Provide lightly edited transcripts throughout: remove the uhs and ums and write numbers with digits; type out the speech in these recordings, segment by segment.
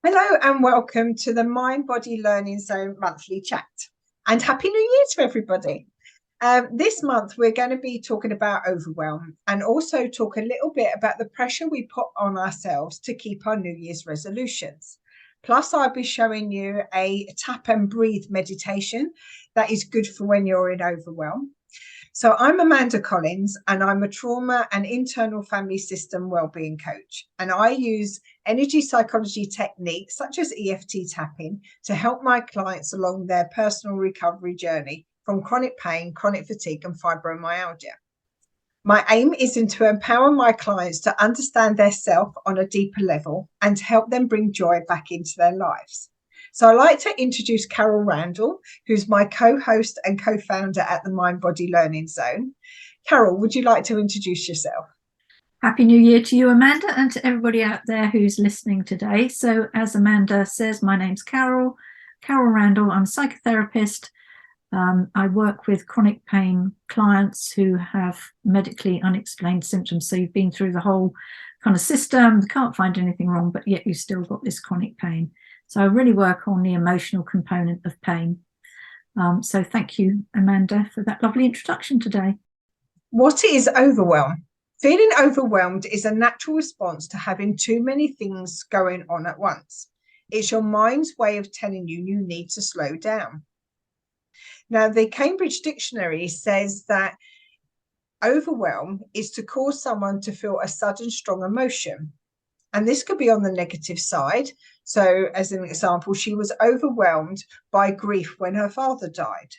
Hello and welcome to the MindBody Learning Zone monthly chat. And Happy New Year to everybody. This month, we're going to be talking about overwhelm and also talk a little bit about the pressure we put on ourselves to keep our New Year's resolutions. Plus, I'll be showing you a tap and breathe meditation that is good for when you're in overwhelm. So I'm Amanda Collins, and I'm a trauma and internal family system wellbeing coach. And I use energy psychology techniques such as EFT tapping to help my clients along their personal recovery journey from chronic pain, chronic fatigue, and fibromyalgia. My aim is to empower my clients to understand their self on a deeper level and to help them bring joy back into their lives. So I'd like to introduce Carole Randell, who's my co-host and co-founder at the MindBody Learning Zone. Carole, would you like to introduce yourself? Happy New Year to you, Amanda, and to everybody out there who's listening today. So as Amanda says, my name's Carole Randell. I'm a psychotherapist. I work with chronic pain clients who have medically unexplained symptoms. So you've been through the whole kind of system, can't find anything wrong, but yet you've still got this chronic pain. So I really work on the emotional component of pain. So thank you, Amanda, for that lovely introduction today. What is overwhelm? Feeling overwhelmed is a natural response to having too many things going on at once. It's your mind's way of telling you you need to slow down. Now, the Cambridge Dictionary says that overwhelm is to cause someone to feel a sudden strong emotion. And this could be on the negative side. So as an example, she was overwhelmed by grief when her father died.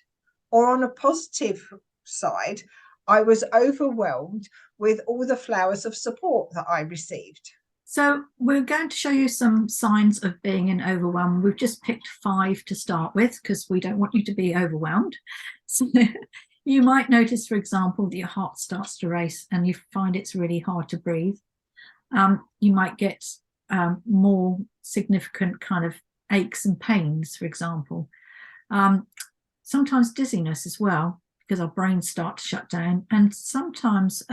Or on a positive side, I was overwhelmed with all the flowers of support that I received. So we're going to show you some signs of being in overwhelm. We've just picked 5 to start with because we don't want you to be overwhelmed. So you might notice, for example, that your heart starts to race and you find it's really hard to breathe. You might get more significant kind of aches and pains, for example. Sometimes dizziness as well, because our brains start to shut down. And sometimes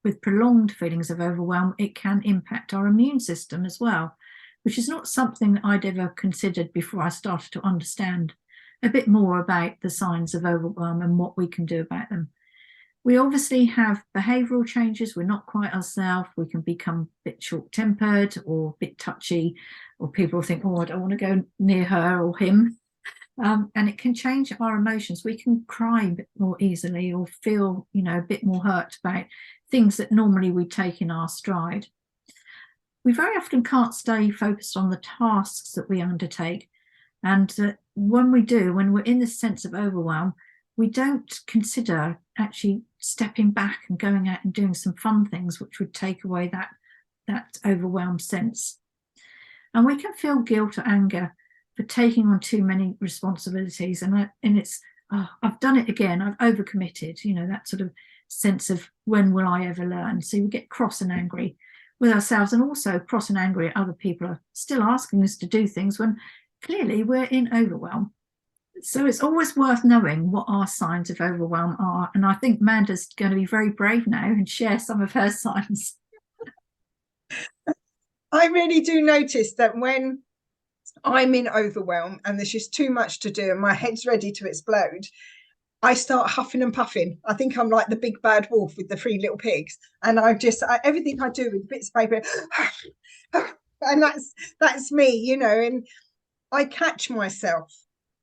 with prolonged feelings of overwhelm, it can impact our immune system as well, which is not something I'd ever considered before I started to understand a bit more about the signs of overwhelm and what we can do about them. We obviously have behavioural changes. We're not quite ourselves. We can become a bit short-tempered or a bit touchy, or people think, oh, I don't want to go near her or him. And it can change our emotions. We can cry a bit more easily or feel, a bit more hurt about things that normally we take in our stride. We very often can't stay focused on the tasks that we undertake. And when we're in this sense of overwhelm, we don't consider actually stepping back and going out and doing some fun things which would take away that overwhelmed sense. And we can feel guilt or anger for taking on too many responsibilities. And it's, I've done it again, I've overcommitted, that sort of sense of when will I ever learn? So we get cross and angry with ourselves, and also cross and angry at other people are still asking us to do things when clearly we're in overwhelm. So it's always worth knowing what our signs of overwhelm are. And I think Amanda's going to be very brave now and share some of her signs. I really do notice that when I'm in overwhelm and there's just too much to do and my head's ready to explode, I start huffing and puffing. I think I'm like the big bad wolf with the 3 little pigs. And everything I do with bits of paper, and that's me, and I catch myself.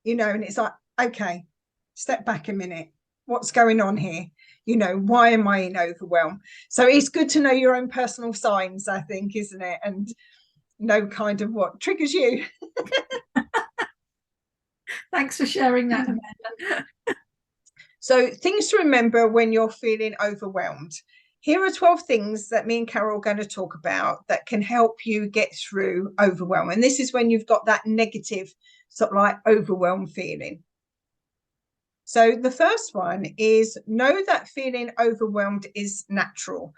And it's like, okay, step back a minute. What's going on here? Why am I in overwhelm? So it's good to know your own personal signs, I think, isn't it? And know kind of what triggers you. Thanks for sharing that, Amanda. So things to remember when you're feeling overwhelmed. Here are 12 things that me and Carole are going to talk about that can help you get through overwhelm. And this is when you've got that negative sort of like overwhelm feeling. So the first one is know that feeling overwhelmed is natural.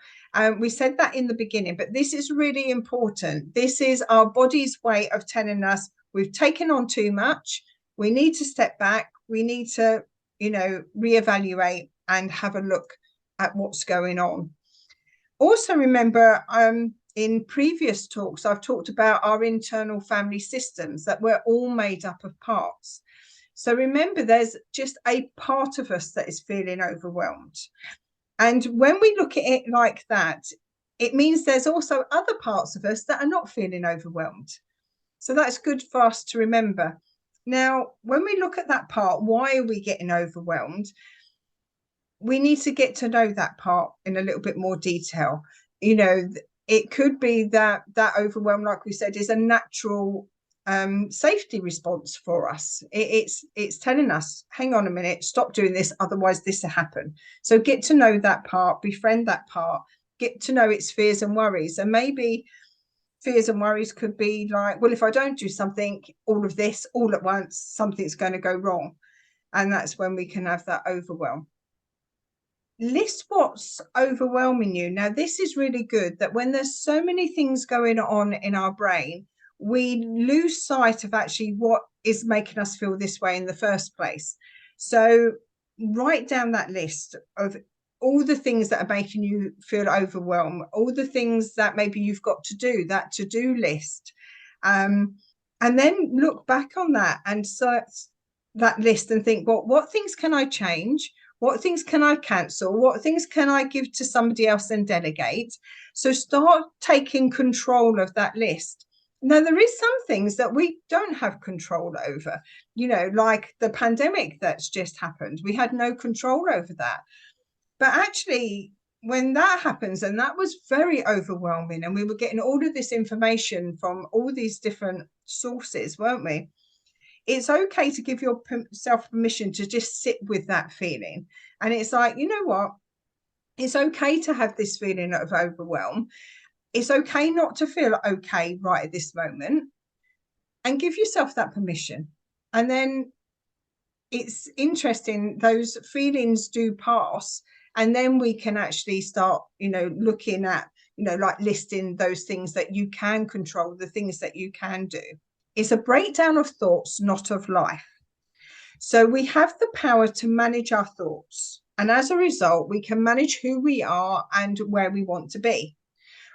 We said that in the beginning, but this is really important. This is our body's way of telling us we've taken on too much. We need to step back. We need to, reevaluate and have a look at what's going on. Also remember, in previous talks, I've talked about our internal family systems, that we're all made up of parts. So remember, there's just a part of us that is feeling overwhelmed. And when we look at it like that, it means there's also other parts of us that are not feeling overwhelmed. So that's good for us to remember. Now, when we look at that part, why are we getting overwhelmed? We need to get to know that part in a little bit more detail. You know, it could be that overwhelm, like we said, is a natural safety response for us. It's telling us, hang on a minute, stop doing this, otherwise this will happen. So get to know that part, befriend that part, get to know its fears and worries. And maybe fears and worries could be like, well, if I don't do something, all of this all at once, something's going to go wrong. And that's when we can have that overwhelm. List what's overwhelming you. Now, this is really good, that when there's so many things going on in our brain, we lose sight of actually what is making us feel this way in the first place. So write down that list of all the things that are making you feel overwhelmed, all the things that maybe you've got to do, that to-do list. And then look back on that and search that list and think, well, what things can I change? What things can I cancel? What things can I give to somebody else and delegate? So start taking control of that list. Now, there is some things that we don't have control over, you know, like the pandemic that's just happened. We had no control over that. But actually, when that happens, and that was very overwhelming, and we were getting all of this information from all these different sources, weren't we? It's okay to give yourself permission to just sit with that feeling. And it's like, you know what? It's okay to have this feeling of overwhelm. It's okay not to feel okay right at this moment, and give yourself that permission. And then it's interesting, those feelings do pass. And then we can actually start, you know, looking at, you know, like listing those things that you can control, the things that you can do. It's a breakdown of thoughts, not of life. So we have the power to manage our thoughts. And as a result, we can manage who we are and where we want to be.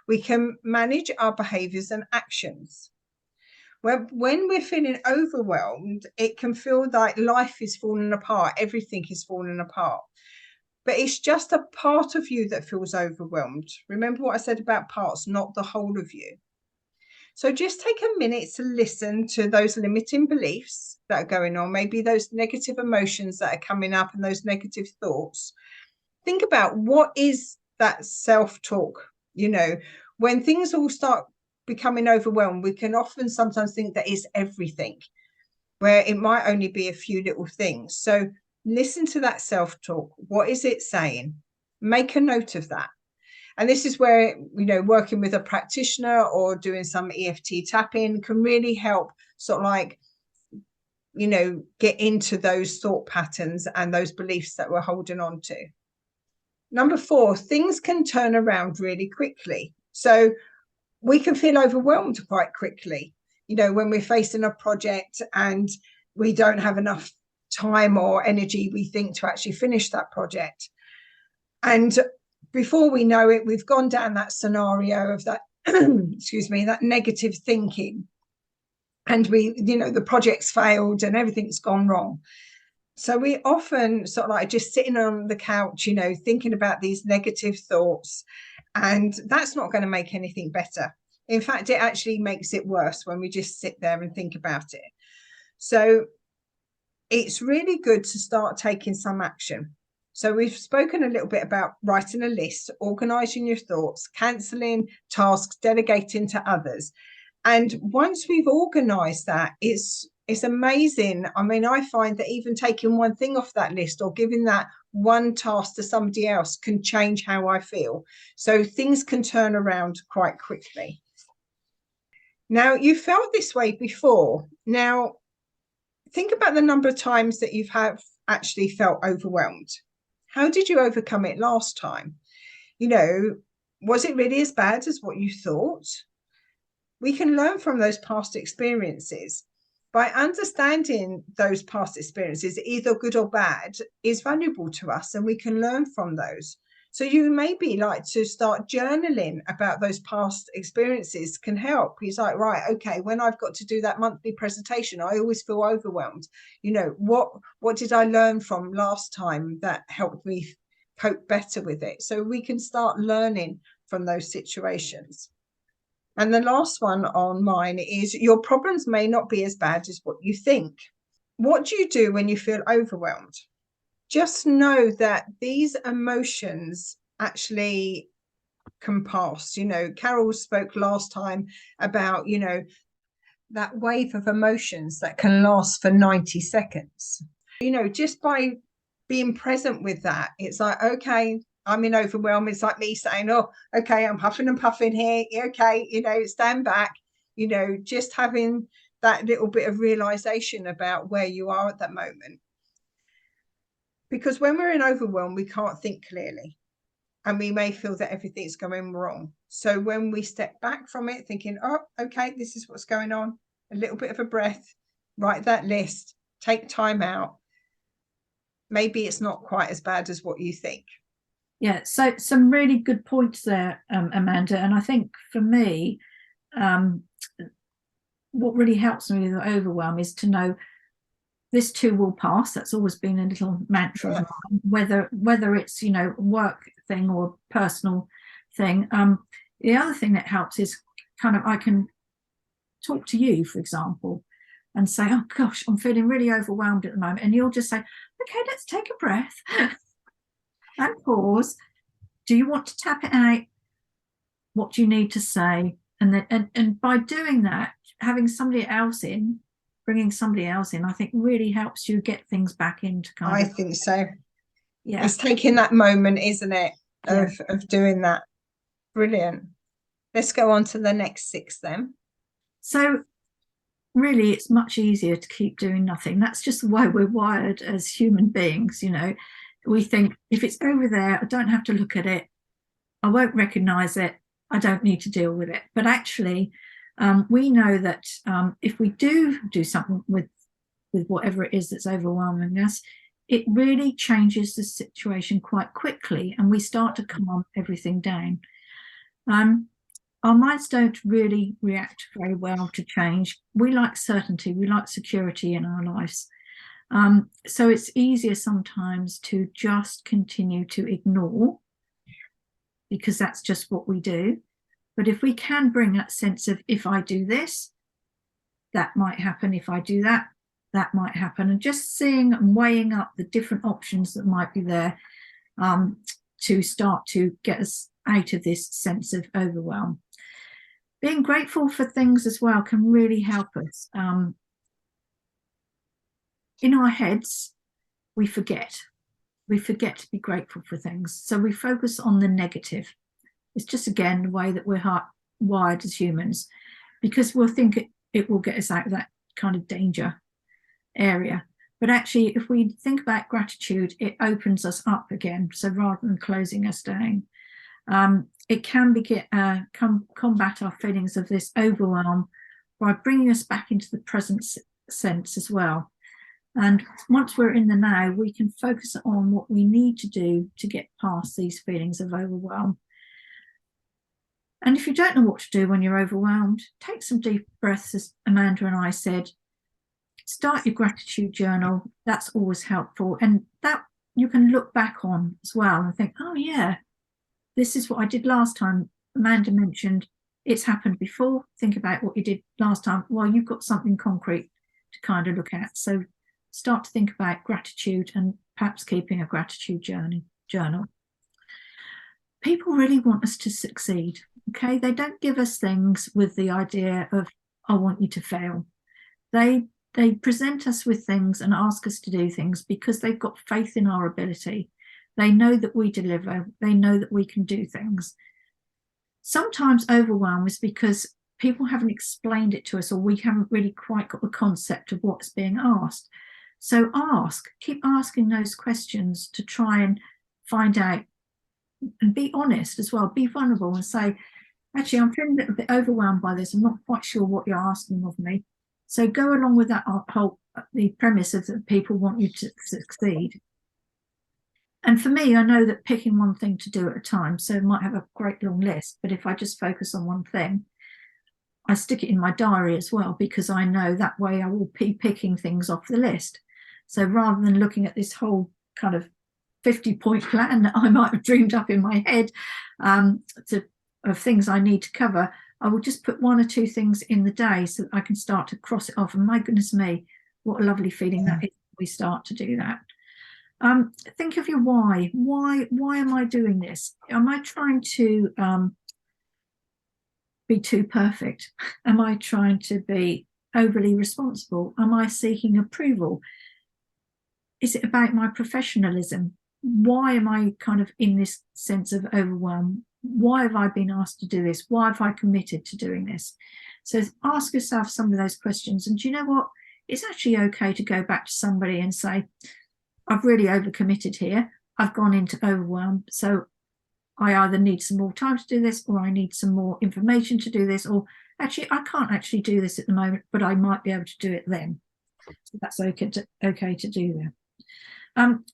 We can manage our behaviors and actions. When we're feeling overwhelmed, it can feel like life is falling apart. Everything is falling apart. But it's just a part of you that feels overwhelmed. Remember what I said about parts, not the whole of you. So just take a minute to listen to those limiting beliefs that are going on, maybe those negative emotions that are coming up and those negative thoughts. Think about, what is that self-talk? You know, when things all start becoming overwhelmed, we can often sometimes think that it's everything, where it might only be a few little things. So listen to that self-talk. What is it saying? Make a note of that. And this is where, you know, working with a practitioner or doing some EFT tapping can really help sort of like, you know, get into those thought patterns and those beliefs that we're holding on to. Number 4, things can turn around really quickly. So we can feel overwhelmed quite quickly, you know, when we're facing a project and we don't have enough time or energy, we think, to actually finish that project. And before we know it, we've gone down that scenario of that, excuse me, that negative thinking. And we, you know, the project's failed and everything's gone wrong. So we often sort of like just sitting on the couch, you know, thinking about these negative thoughts. And that's not going to make anything better. In fact, it actually makes it worse when we just sit there and think about it. So it's really good to start taking some action. So we've spoken a little bit about writing a list, organizing your thoughts, cancelling tasks, delegating to others. And once we've organized that, it's amazing. I mean, I find that even taking one thing off that list or giving that one task to somebody else can change how I feel. So things can turn around quite quickly. Now, you felt this way before. Now, think about the number of times that you've actually felt overwhelmed. How did you overcome it last time? You know, was it really as bad as what you thought? We can learn from those past experiences. By understanding those past experiences, either good or bad, is valuable to us, and we can learn from those. So you maybe like to start journaling about those past experiences can help. He's like, right, okay, when I've got to do that monthly presentation, I always feel overwhelmed. You know, what did I learn from last time that helped me cope better with it? So we can start learning from those situations. And the last one on mine is, your problems may not be as bad as what you think. What do you do when you feel overwhelmed? Just know that these emotions actually can pass. You know, Carole spoke last time about, you know, that wave of emotions that can last for 90 seconds. You know, just by being present with that, it's like, okay, I'm in overwhelm. It's like me saying, oh, okay, I'm huffing and puffing here. Okay, you know, stand back. You know, just having that little bit of realization about where you are at that moment. Because when we're in overwhelm, we can't think clearly and we may feel that everything's going wrong. So when we step back from it, thinking, oh, okay, this is what's going on, a little bit of a breath, write that list, take time out. Maybe it's not quite as bad as what you think. Yeah, so some really good points there, Amanda. And I think for me, what really helps me with overwhelm is to know this too will pass. That's always been a little mantra of mine, whether it's, you know, work thing or personal thing. The other thing that helps is kind of, I can talk to you, for example, and say, oh gosh, I'm feeling really overwhelmed at the moment, and you'll just say, okay, let's take a breath and pause. Do you want to tap it out? What do you need to say? And then and by doing that, having somebody else in, bringing somebody else in, I think really helps you get things back into kind of. I think so. Yeah, it's taking that moment, isn't it, yeah. of doing that. Brilliant. Let's go on to the next 6 then. So really, it's much easier to keep doing nothing. That's just the way we're wired as human beings. You know, we think if it's over there, I don't have to look at it, I won't recognize it, I don't need to deal with it. But actually, we know that if we do something with whatever it is that's overwhelming us, it really changes the situation quite quickly, and we start to calm everything down. Our minds don't really react very well to change. We like certainty, we like security in our lives. So it's easier sometimes to just continue to ignore, because that's just what we do. But if we can bring that sense of, if I do this, that might happen. If I do that, that might happen. And just seeing and weighing up the different options that might be there to start to get us out of this sense of overwhelm. Being grateful for things as well can really help us. In our heads, we forget to be grateful for things. So we focus on the negative. It's just, again, the way that we're wired as humans, because we'll think it will get us out of that kind of danger area. But actually, if we think about gratitude, it opens us up again. So rather than closing us down, it can combat our feelings of this overwhelm by bringing us back into the present sense as well. And once we're in the now, we can focus on what we need to do to get past these feelings of overwhelm. And if you don't know what to do when you're overwhelmed, take some deep breaths, as Amanda and I said. Start your gratitude journal. That's always helpful. And that you can look back on as well and think, oh yeah, this is what I did last time. Amanda mentioned it's happened before. Think about what you did last time. Well, you've got something concrete to kind of look at. So start to think about gratitude and perhaps keeping a gratitude journal. People really want us to succeed, okay? They don't give us things with the idea of, I want you to fail. They present us with things and ask us to do things because they've got faith in our ability. They know that we deliver. They know that we can do things. Sometimes overwhelm is because people haven't explained it to us, or we haven't really quite got the concept of what's being asked. So keep asking those questions to try and find out, and be honest as well, be vulnerable and say, actually, I'm feeling a little bit overwhelmed by this. I'm not quite sure what you're asking of me. So go along with that the premise of that people want you to succeed. And for me, I know that picking one thing to do at a time, so I might have a great long list, but if I just focus on one thing, I stick it in my diary as well, because I know that way I will be picking things off the list. So rather than looking at this whole kind of 50-point plan that I might have dreamed up in my head of things I need to cover, I will just put one or two things in the day so that I can start to cross it off. And my goodness me, what a lovely feeling that is when we start to do that. Think of your why. Why am I doing this? Am I trying to be too perfect? Am I trying to be overly responsible? Am I seeking approval? Is it about my professionalism? Why am I kind of in this sense of overwhelm? Why have I been asked to do this? Why have I committed to doing this? So ask yourself some of those questions. And do you know what? It's actually okay to go back to somebody and say, I've really overcommitted here. I've gone into overwhelm. So I either need some more time to do this, or I need some more information to do this, or actually I can't actually do this at the moment, but I might be able to do it then. So that's okay to do that.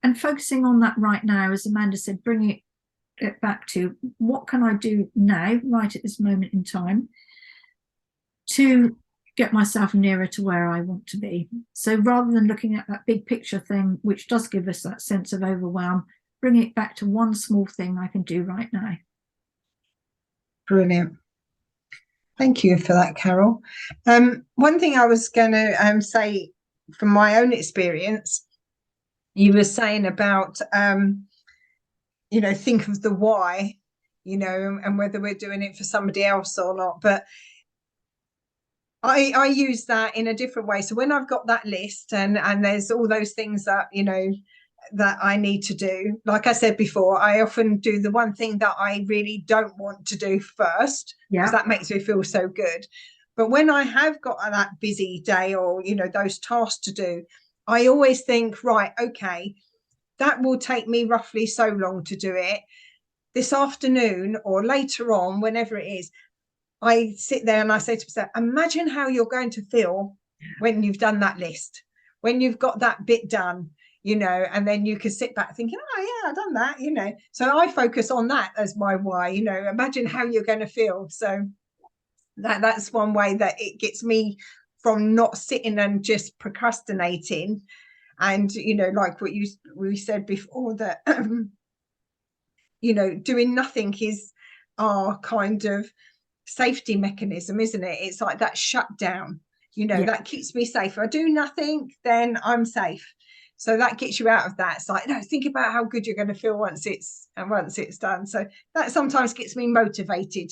And focusing on that right now, as Amanda said, bringing it back to what can I do now, right at this moment in time, to get myself nearer to where I want to be. So rather than looking at that big picture thing, which does give us that sense of overwhelm, bring it back to one small thing I can do right now. Brilliant. Thank you for that, Carole. One thing I was going to say from my own experience, you were saying about, think of the why, and whether we're doing it for somebody else or not. But I use that in a different way. So when I've got that list and there's all those things that, that I need to do, like I said before, I often do the one thing that I really don't want to do first, because that makes me feel so good. But when I have got that busy day or, those tasks to do, I always think, right, okay, that will take me roughly so long to do it. This afternoon or later on, whenever it is, I sit there and I say to myself, imagine how you're going to feel when you've done that list, when you've got that bit done, and then you can sit back thinking, oh yeah, I've done that, So I focus on that as my why, imagine how you're going to feel. So that's one way that it gets me from not sitting and just procrastinating. And, like what we said before, that, doing nothing is our kind of safety mechanism, isn't it? It's like that shutdown, that keeps me safe. If I do nothing, then I'm safe. So that gets you out of that. It's like, no, think about how good you're going to feel once it's done. So that sometimes gets me motivated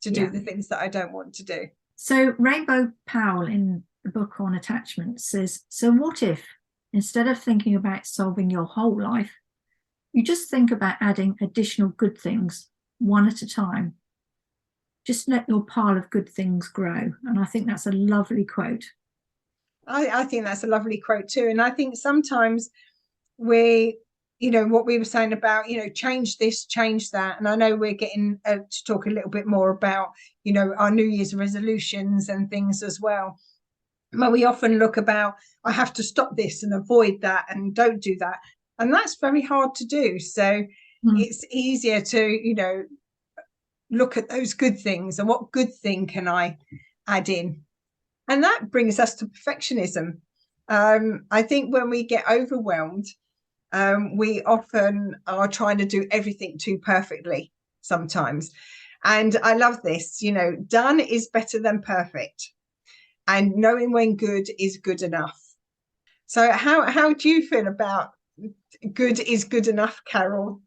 to do the things that I don't want to do. So Rainbow Powell in the book on attachment says, so what if instead of thinking about solving your whole life, you just think about adding additional good things one at a time? Just let your pile of good things grow. And I think that's a lovely quote. I think that's a lovely quote too. And I think sometimes we, what we were saying about, change this, change that. And I know we're getting to talk a little bit more about, our New Year's resolutions and things as well. But we often look about, I have to stop this and avoid that and don't do that. And that's very hard to do. So it's easier to, look at those good things and what good thing can I add in. And that brings us to perfectionism. I think when we get overwhelmed, we often are trying to do everything too perfectly sometimes. And I love this, done is better than perfect. And knowing when good is good enough. So how do you feel about good is good enough, Carole?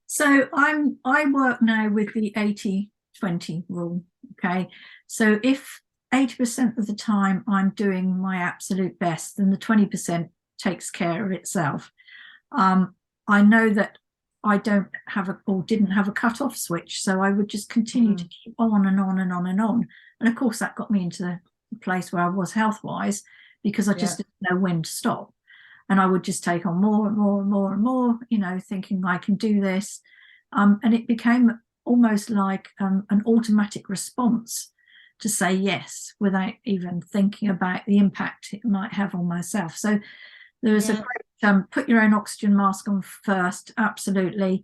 So I work now with the 80-20 rule. Okay. So if 80% of the time I'm doing my absolute best, then the 20% takes care of itself. I know that I don't have didn't have a cut-off switch, so I would just continue to keep on and on and on and on. And of course, that got me into the place where I was health-wise, because I just didn't know when to stop. And I would just take on more and more and more and more, thinking I can do this. And it became almost like an automatic response to say yes without even thinking about the impact it might have on myself. So There's a great put your own oxygen mask on first. Absolutely.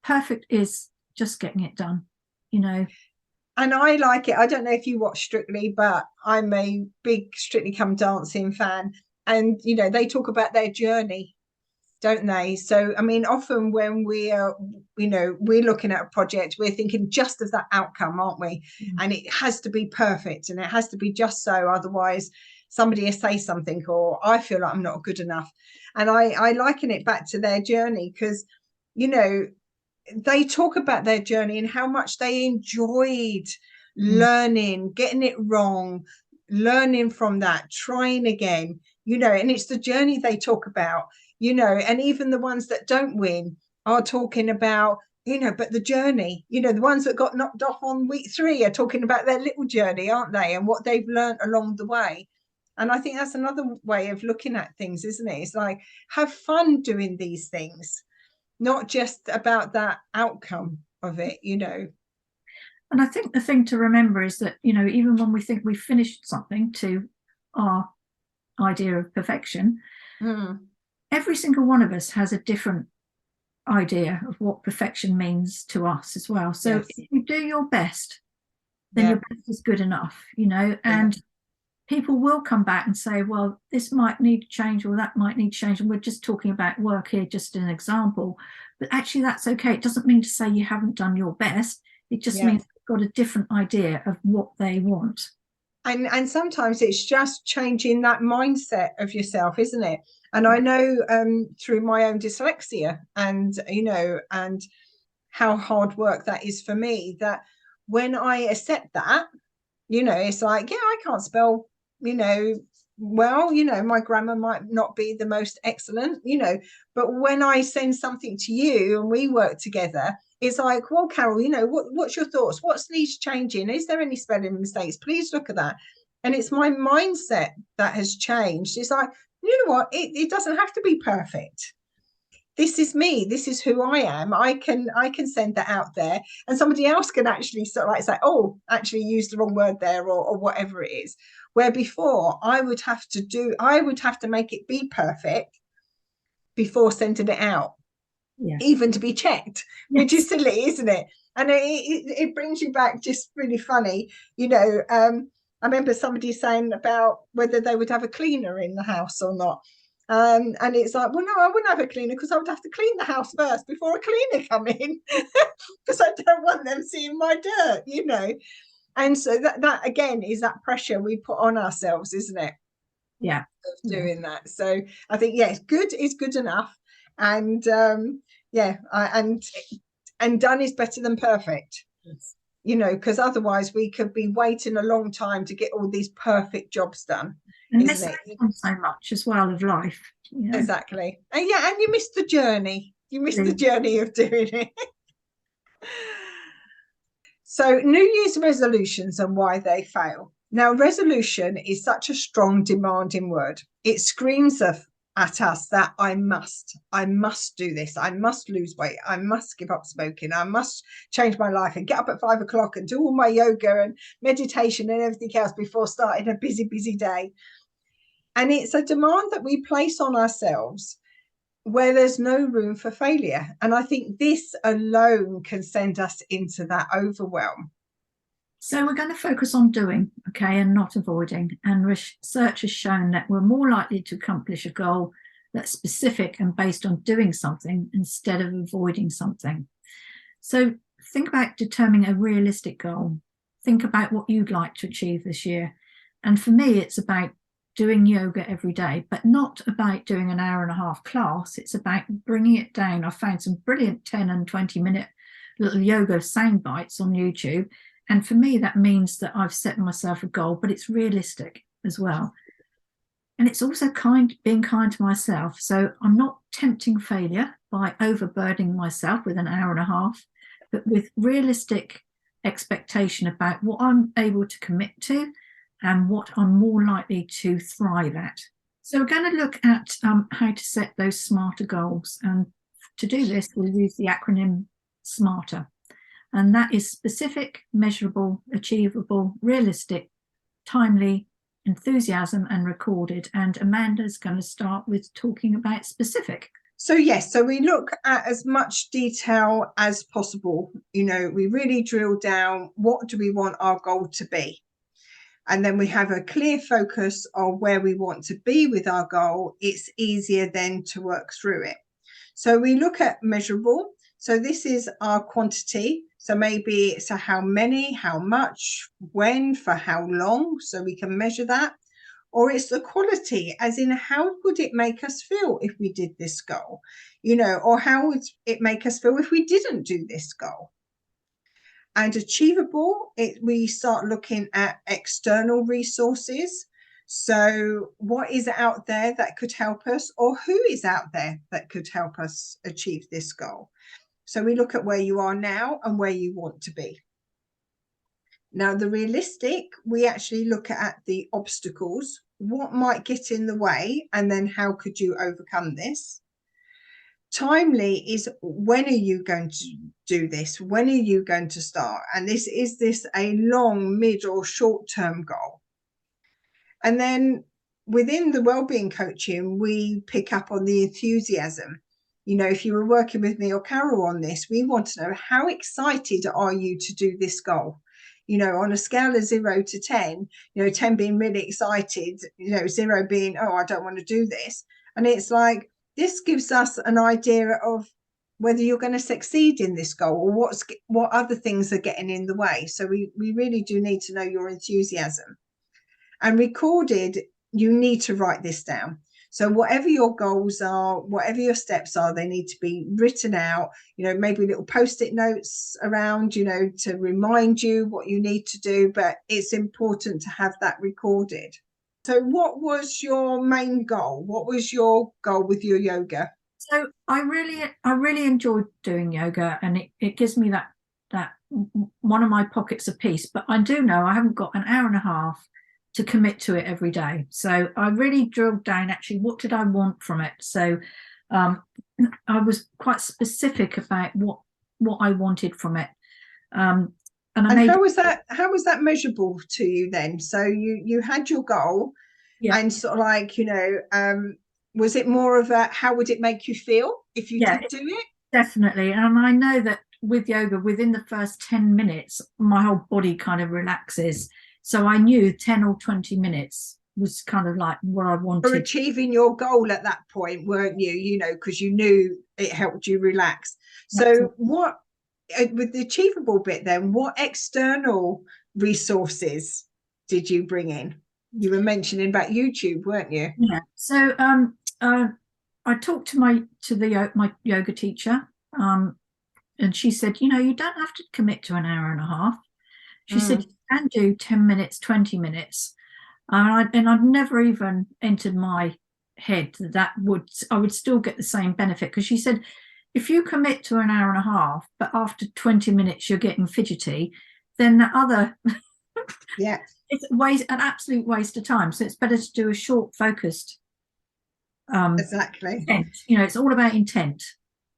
Perfect is just getting it done, And I like it. I don't know if you watch Strictly, but I'm a big Strictly Come Dancing fan. And, they talk about their journey, don't they? So, I mean, often when we are, we're looking at a project, we're thinking just of that outcome, aren't we? And it has to be perfect and it has to be just so. Otherwise, somebody will say something or I feel like I'm not good enough. And I liken it back to their journey because, they talk about their journey and how much they enjoyed learning, getting it wrong, learning from that, trying again, and it's the journey they talk about, and even the ones that don't win are talking about, but the journey, the ones that got knocked off on week 3 are talking about their little journey, aren't they? And what they've learned along the way. And I think that's another way of looking at things, isn't it? It's like, have fun doing these things, not just about that outcome of it, And I think the thing to remember is that, even when we think we've finished something to our idea of perfection, every single one of us has a different idea of what perfection means to us as well. So if you do your best, then your best is good enough, and people will come back and say, well, this might need to change or that might need to change. And we're just talking about work here, just an example. But actually, that's okay. It doesn't mean to say you haven't done your best. It just means you've got a different idea of what they want. And sometimes it's just changing that mindset of yourself, isn't it? And I know through my own dyslexia and, and how hard work that is for me, that when I accept that, it's like, I can't spell, well, my grammar might not be the most excellent, but when I send something to you and we work together, it's like, well, Carole, what's your thoughts? What's needs changing? Is there any spelling mistakes? Please look at that. And it's my mindset that has changed. It's like, you know what? It doesn't have to be perfect. This is me. This is who I am. I can send that out there, and somebody else can actually sort of like say, oh, actually use the wrong word there, or whatever it is. Where before I would have to make it be perfect before sending it out, even to be checked, which is silly, isn't it? And it brings you back, just really funny, I remember somebody saying about whether they would have a cleaner in the house or not. And it's like, well, no, I wouldn't have a cleaner because I would have to clean the house first before a cleaner come in because I don't want them seeing my dirt, And so that again is that pressure we put on ourselves, isn't it? Yeah. Of doing that. So I think, good is good enough. And and done is better than perfect. Yes. Because otherwise we could be waiting a long time to get all these perfect jobs done. And miss out so much as well of life. Exactly. And you miss the journey. You miss the journey of doing it. So New Year's resolutions and why they fail. Now, resolution is such a strong, demanding word. It screams at us that I must do this. I must lose weight. I must give up smoking. I must change my life and get up at 5 o'clock and do all my yoga and meditation and everything else before starting a busy, busy day. And it's a demand that we place on ourselves where there's no room for failure. And I think this alone can send us into that overwhelm. So we're going to focus on doing, and not avoiding. And research has shown that we're more likely to accomplish a goal that's specific and based on doing something instead of avoiding something. So think about determining a realistic goal. Think about what you'd like to achieve this year. And for me, it's about doing yoga every day, but not about doing an hour and a half class. It's about bringing it down. I found some brilliant 10 and 20-minute little yoga sound bites on YouTube. And for me, that means that I've set myself a goal, but it's realistic as well. And it's also being kind to myself. So I'm not tempting failure by overburdening myself with an hour and a half, but with realistic expectation about what I'm able to commit to and what I'm more likely to thrive at. So we're going to look at how to set those smarter goals. And to do this, we'll use the acronym SMARTER. And that is specific, measurable, achievable, realistic, timely, enthusiasm and recorded. And Amanda's going to start with talking about specific. So yes, so we look at as much detail as possible. You know, we really drill down, what do we want our goal to be? And then we have a clear focus on where we want to be with our goal. It's easier then to work through it. So we look at measurable. So this is our quantity. So maybe it's a how many, how much, when, for how long, so we can measure that. Or it's the quality, as in how would it make us feel if we did this goal, you know, or how would it make us feel if we didn't do this goal? And achievable, we start looking at external resources. So what is out there that could help us, or who is out there that could help us achieve this goal? So we look at where you are now and where you want to be. Now, the realistic, we actually look at the obstacles, what might get in the way, and then how could you overcome this? Timely is, when are you going to do this? When are you going to start? And is this a long, mid, or short-term goal? And then within the wellbeing coaching, we pick up on the enthusiasm. You know, if you were working with me or Carole on this, we want to know, how excited are you to do this goal? You know, on a scale of 0 to 10, you know, 10 being really excited, you know, 0 being, oh, I don't want to do this. And it's like, this gives us an idea of whether you're going to succeed in this goal, or what other things are getting in the way. So we really do need to know your enthusiasm. And recorded, you need to write this down. So whatever your goals are, whatever your steps are, they need to be written out, you know, maybe little post-it notes around, you know, to remind you what you need to do. But it's important to have that recorded. So what was your main goal? What was your goal with your yoga? So I really enjoyed doing yoga, and it gives me that one of my pockets of peace. But I do know I haven't got an hour and a half to commit to it every day. So I really drilled down, actually, what did I want from it? So I was quite specific about what I wanted from it. And how was that measurable to you then? So you had your goal, yeah, and sort of like, you know, was it more of a, how would it make you feel if you did do it? Definitely. And I know that with yoga, within the first 10 minutes, my whole body kind of relaxes. So I knew 10 or 20 minutes was kind of like what I wanted. For achieving your goal at that point, weren't you? You know, because you knew it helped you relax. So what, with the achievable bit then, what external resources did you bring in? You were mentioning about YouTube, weren't you? Yeah. So I talked to my yoga teacher, and she said, you know, you don't have to commit to an hour and a half. She said, you can do 10 minutes, 20 minutes. And I've never even entered my head that I would still get the same benefit, because she said, if you commit to an hour and a half, but after 20 minutes you're getting fidgety, then the other, yeah, it's an absolute waste of time. So it's better to do a short, focused. Exactly. Intent. You know, it's all about intent.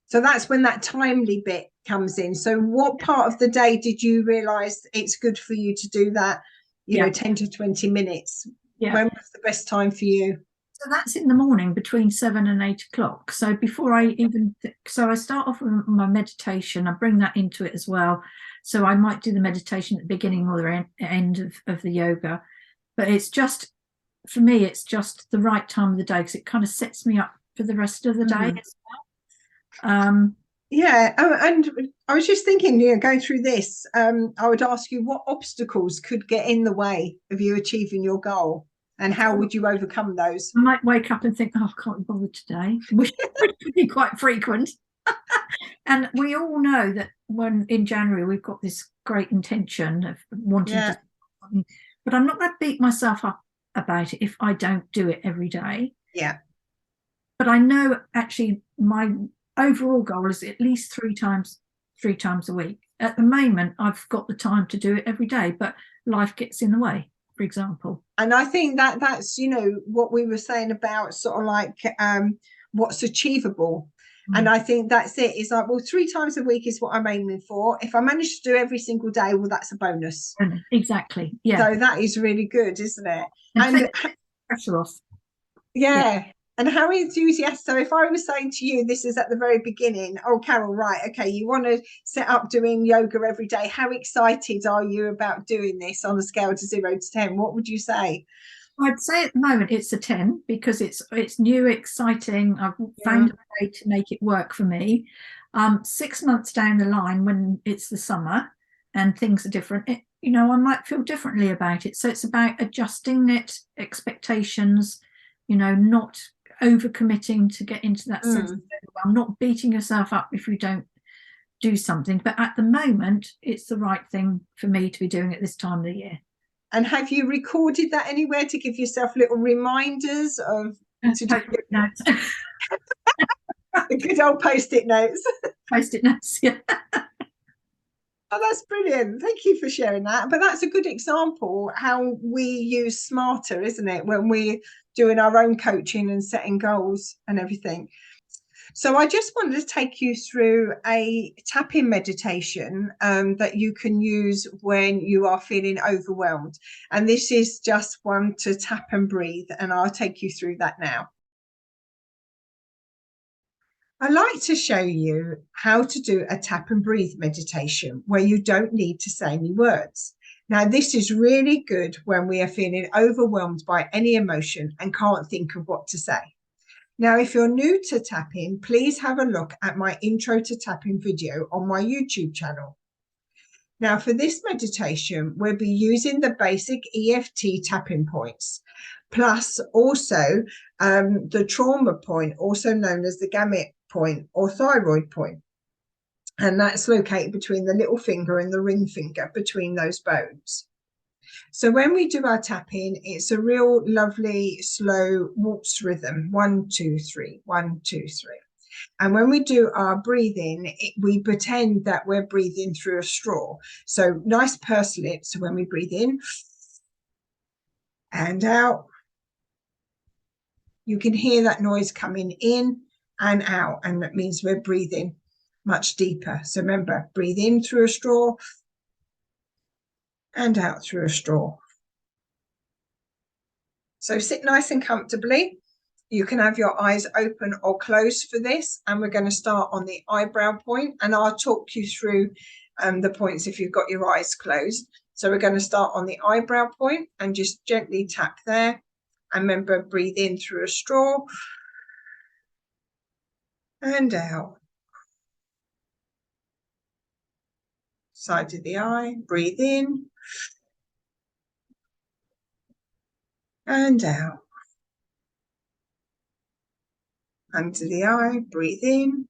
So that's when that timely bit comes in. So what part of the day did you realize it's good for you to do that, you know, 10 to 20 minutes? Yeah. When was the best time for you? So that's in the morning between 7 and 8 o'clock. So before I even, so I start off with my meditation. I bring that into it as well. So I might do the meditation at the beginning or the end of the yoga. But it's just, for me, it's just the right time of the day, because it kind of sets me up for the rest of the day as well. Yeah, and I was just thinking, you know, going through this, I would ask you, what obstacles could get in the way of you achieving your goal, and how would you overcome those? I might wake up and think, oh, I can't be bothered today, which would be quite frequent. And we all know that when in January we've got this great intention of wanting to, but I'm not going to beat myself up about it if I don't do it every day. Yeah. But I know actually my overall goal is at least three times a week. At the moment, I've got the time to do it every day, but life gets in the way, for example. And I think that's, you know, what we were saying about sort of like what's achievable. And I think that's it. It's like, well, 3 times a week is what I'm aiming for. If I manage to do every single day, well, that's a bonus. Exactly. Yeah. So that is really good, isn't it? And pressure off. Yeah. And how enthusiastic. So if I was saying to you, this is at the very beginning, oh, Carole, right, okay, you want to set up doing yoga every day. How excited are you about doing this on a scale to 0 to 10? What would you say? I'd say at the moment it's a 10 because it's new, exciting. I've found a way to make it work for me. 6 months down the line, when it's the summer and things are different, I might feel differently about it. So it's about adjusting expectations, not overcommitting to get into that sense of overwhelm, not beating yourself up if you don't do something. But at the moment, it's the right thing for me to be doing at this time of the year. And have you recorded that anywhere to give yourself little reminders of Post-it notes? The good old post-it notes. Post-it notes, yeah. Oh, that's brilliant. Thank you for sharing that. But that's a good example how we use smarter, isn't it, when we're doing our own coaching and setting goals and everything. So I just wanted to take you through a tapping meditation that you can use when you are feeling overwhelmed. And this is just one to tap and breathe. And I'll take you through that now. I like to show you how to do a tap and breathe meditation where you don't need to say any words. Now, this is really good when we are feeling overwhelmed by any emotion and can't think of what to say. Now, if you're new to tapping, please have a look at my intro to tapping video on my YouTube channel. Now, for this meditation, we'll be using the basic EFT tapping points, plus also the trauma point, also known as the gamut point or thyroid point. And that's located between the little finger and the ring finger, between those bones. So when we do our tapping, it's a real lovely slow waltz rhythm. 1, 2, 3, 1, 2, 3. And when we do our breathing, we pretend that we're breathing through a straw. So nice pursed lips. So when we breathe in and out, you can hear that noise coming in and out. And that means we're breathing much deeper. So remember, breathe in through a straw and out through a straw. So sit nice and comfortably. You can have your eyes open or closed for this. And we're going to start on the eyebrow point. And I'll talk you through the points if you've got your eyes closed. So we're going to start on the eyebrow point and just gently tap there. And remember, breathe in through a straw and out. Side of the eye, breathe in and out. Under the eye, breathe in,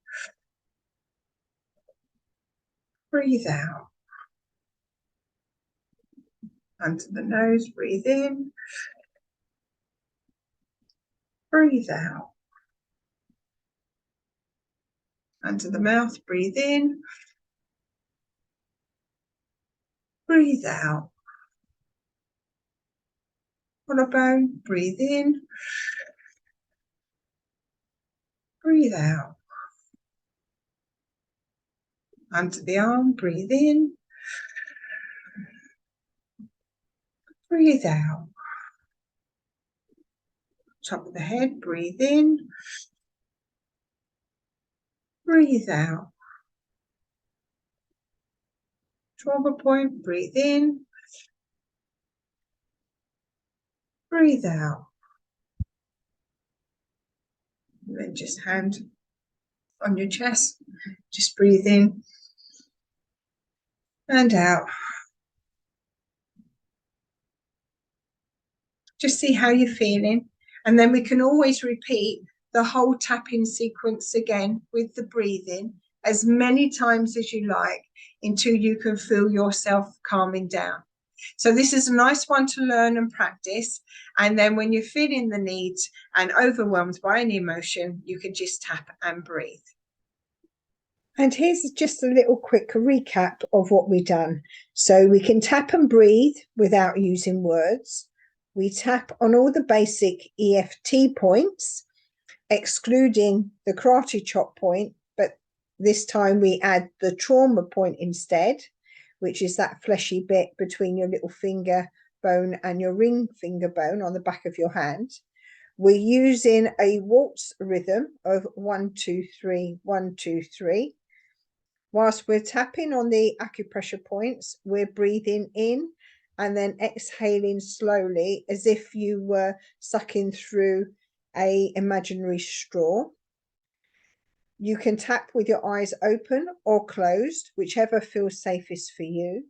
breathe out. Under the nose, breathe in, breathe out. Under the mouth, breathe in, breathe out. Collarbone, breathe in, breathe out. Under the arm, breathe in, breathe out. Top of the head, breathe in, breathe out. Trauma point, breathe in, breathe out. And then just hand on your chest, just breathe in and out. Just see how you're feeling. And then we can always repeat the whole tapping sequence again with the breathing as many times as you like until you can feel yourself calming down. So this is a nice one to learn and practice. And then when you're feeling the need and overwhelmed by any emotion, you can just tap and breathe. And here's just a little quick recap of what we've done. So we can tap and breathe without using words. We tap on all the basic EFT points. excluding the karate chop point, but this time we add the trauma point instead, which is that fleshy bit between your little finger bone and your ring finger bone on the back of your hand. We're using a waltz rhythm of 1, 2, 3, 1, 2, 3. Whilst we're tapping on the acupressure points, we're breathing in and then exhaling slowly as if you were sucking through an imaginary straw. You can tap with your eyes open or closed, whichever feels safest for you.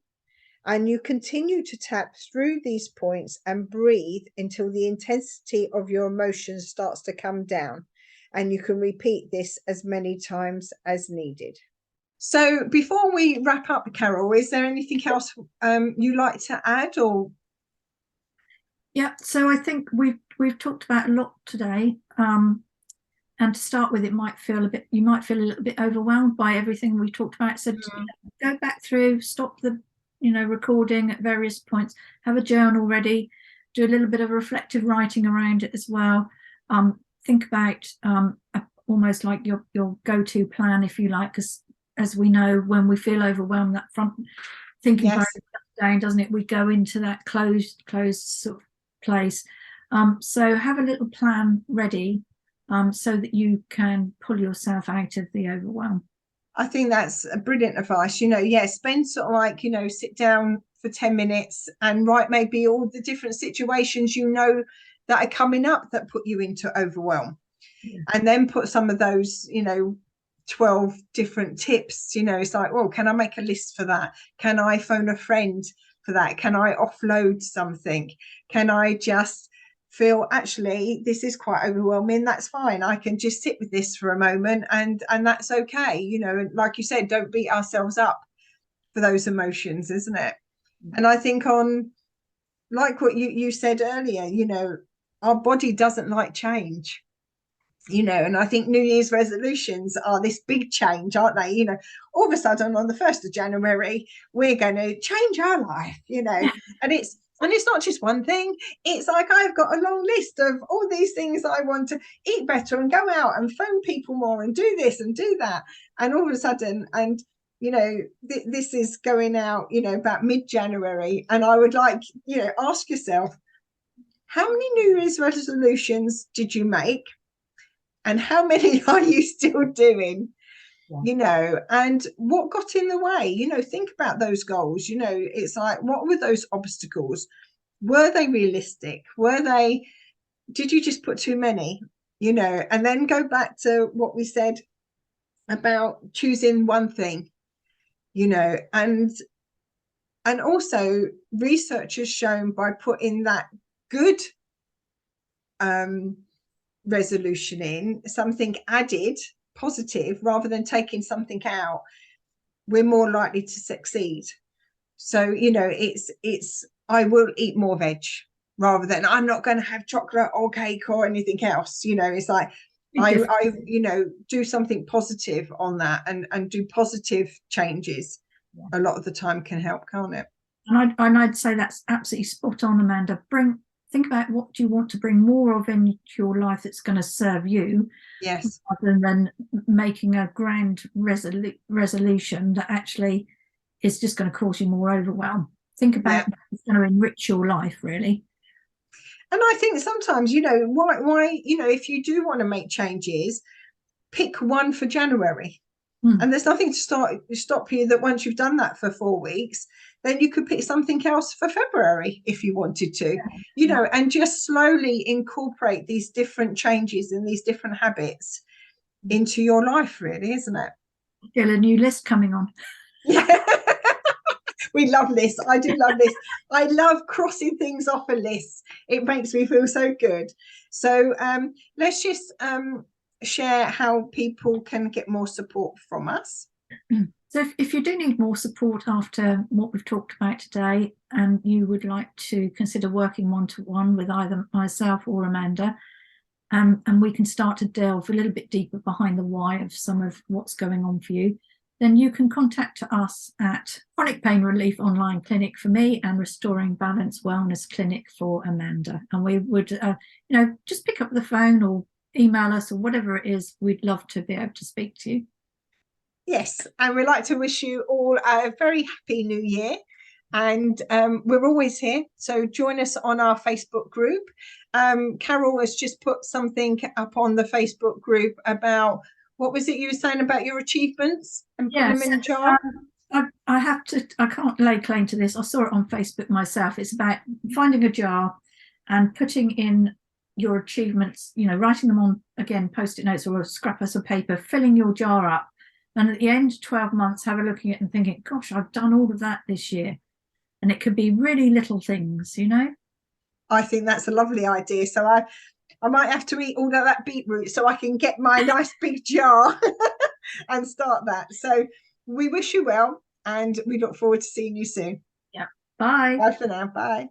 And you continue to tap through these points and breathe until the intensity of your emotions starts to come down. And you can repeat this as many times as needed. So before we wrap up, Carole, is there anything else you like to add? Or yeah, so I think we've talked about a lot today. And to start with, you might feel a little bit overwhelmed by everything we talked about. So go back through, stop the recording at various points, have a journal ready, do a little bit of reflective writing around it as well. Think about almost like your go-to plan, if you like, because as we know, when we feel overwhelmed, that front thinking about it down, doesn't it? We go into that closed sort of place. So have a little plan ready so that you can pull yourself out of the overwhelm. I think that's a brilliant advice. Spend sort of like, sit down for 10 minutes and write maybe all the different situations that are coming up that put you into overwhelm. Yeah. And then put some of those, 12 different tips, it's like, well, can I make a list for that? Can I phone a friend for that? Can I offload something? Can I just feel actually this is quite overwhelming? That's fine. I can just sit with this for a moment and that's okay. Like you said, don't beat ourselves up for those emotions, isn't it? And I think on like what you said earlier, our body doesn't like change. And I think New Year's resolutions are this big change, aren't they? All of a sudden on the 1st of January, we're going to change our life, and it's not just one thing. It's like I've got a long list of all these things I want to eat better and go out and phone people more and do this and do that. And all of a sudden, this is going out, about mid-January. And I would like, ask yourself, how many New Year's resolutions did you make? And how many are you still doing? And what got in the way? Think about those goals. It's like, what were those obstacles? Were they realistic? Did you just put too many? And then go back to what we said about choosing one thing, and also research has shown by putting that good resolution in, something added positive rather than taking something out, we're more likely to succeed. So it's I will eat more veg rather than I'm not going to have chocolate or cake or anything else. It's like I do something positive on that and do positive changes. A lot of the time can help, can't it? And I'd say that's absolutely spot on, Amanda. Think about what do you want to bring more of into your life that's going to serve you. Yes. Rather than making a grand resolution that actually is just going to cause you more overwhelm. Think about what's going to enrich your life, really. And I think sometimes, why, if you do want to make changes, pick one for January. And there's nothing to stop you that once you've done that for 4 weeks, then you could pick something else for February if you wanted to, and just slowly incorporate these different changes and these different habits into your life, really, isn't it? Feel a new list coming on. Yeah. We love lists. I do love lists. I love crossing things off a list. It makes me feel so good. So let's just share how people can get more support from us. So if you do need more support after what we've talked about today, and you would like to consider working one-to-one with either myself or Amanda, and we can start to delve a little bit deeper behind the why of some of what's going on for you, then you can contact us at Chronic Pain Relief Online Clinic for me and Restoring Balance Wellness Clinic for Amanda. And we would, just pick up the phone or email us or whatever it is, we'd love to be able to speak to you. Yes, and we'd like to wish you all a very happy new year. And we're always here, so join us on our Facebook group. Carole has just put something up on the Facebook group about, what was it you were saying about your achievements and putting them in a jar? I can't lay claim to this. I saw it on Facebook myself. It's about finding a jar and putting in your achievements, you know, writing them on, again, post-it notes or scrappers of paper, filling your jar up. And at the end, 12 months, have a look at it and thinking, gosh, I've done all of that this year. And it could be really little things, you know. I think that's a lovely idea. So I might have to eat all of that beetroot so I can get my nice big jar and start that. So we wish you well, and we look forward to seeing you soon. Yeah. Bye. Bye for now. Bye.